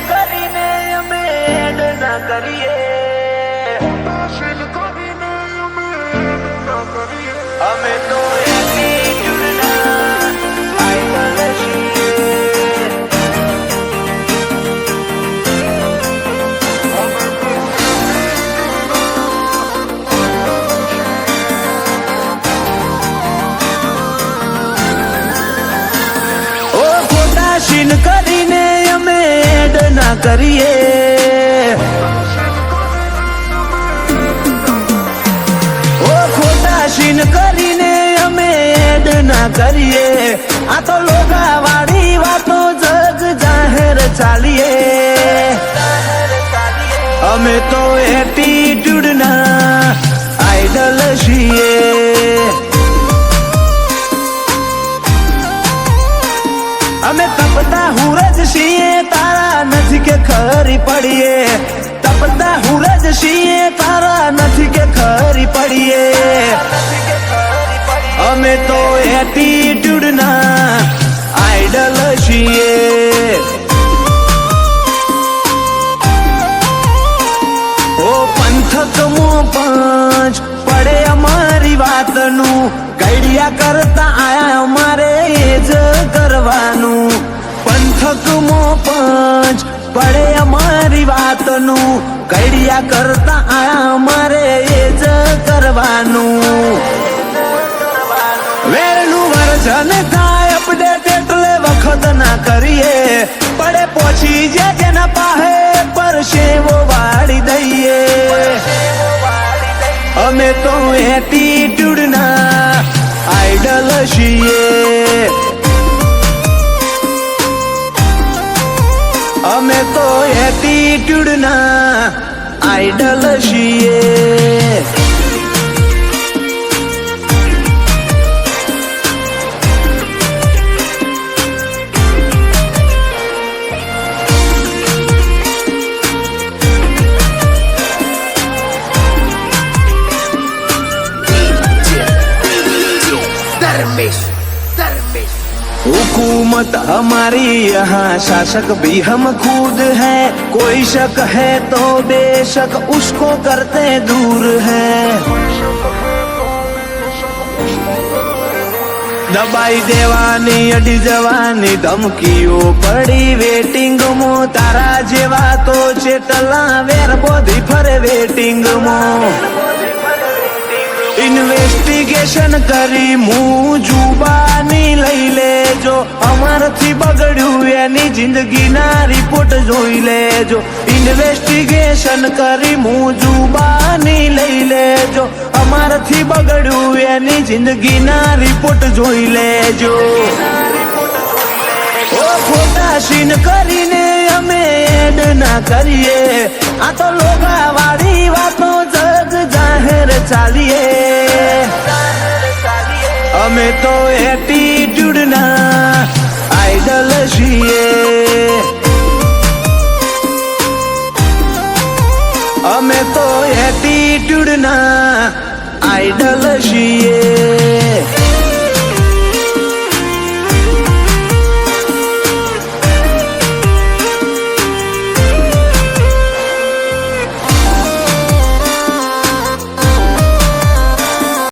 કરીને અમે એડ ના કરીએ, અમે તો સીન કરીને અમે એડ ના કરીએ, ઓ ખોટા સીન કરીને અમે એડ ના કરીએ, આ તો લોગા વાળી વાતો જગ જાહેર ચાલીએ, અમે તો એટીટ્યુડ ના આઈડલ છીએ, અમે તપતા હુરજ છીએ તારા નથી કે ખરી પડીએ, તપતા હુરજ છીએ તારા નથી કે ખરી પડીએ, અમે તો એટીટ્યુડ ના આઈડલ છીએ, ઓ પંથકમાં પંચ પડે અમારી વાતનું, ગઈડિયા કરતા આયા અમારે જ કરવાનું, પંથકમાં પંચ પડે અમારી વાતનું, ગઈડિયા કરતા આયા અમારે જ કરવાનું, વેરનું વર્જન થાય અપડેટ એટલે વખત ના કરીએ, પડે પહોંચી જે જેના પાહે પર સેવો વાળી દઈએ, અમે તો એટીટ્યુડ ના આઈડલ છીએ, અમે તો એટીટ્યુડ ના આઈડલ છીએ, हुकूमत हमारी यहाँ शासक भी हम खुद है, कोई शक है तो बेशक उसको करते दूर है, दबाई देवानी अडी जवानी धमकीओ पड़ी वेटिंग मो, तारा जेवा तो चेटला वेर बोधी फरे वेटिंग मो, इन्वेस्टिगेशन करी मुँह जुबानी लई लेजो, अमरथी बगड़्यू एनी जिंदगी ना रिपोर्ट जोई लेजो, इन्वेस्टिगेशन करी मुँह जुबानी लई लेजो, अमरथी बगड़्यू एनी जिंदगी ना रिपोर्ट जोई लेजो, ओ खोटा सीन करीने अमे एड ना करिए, आ तो लोगा वाली वातो जग जाहिर चालीए, અમે તો એટીટ્યુડ ના આઈડલ છીએ, અમે તો એટીટ્યુડ ના આઈડલ છીએ।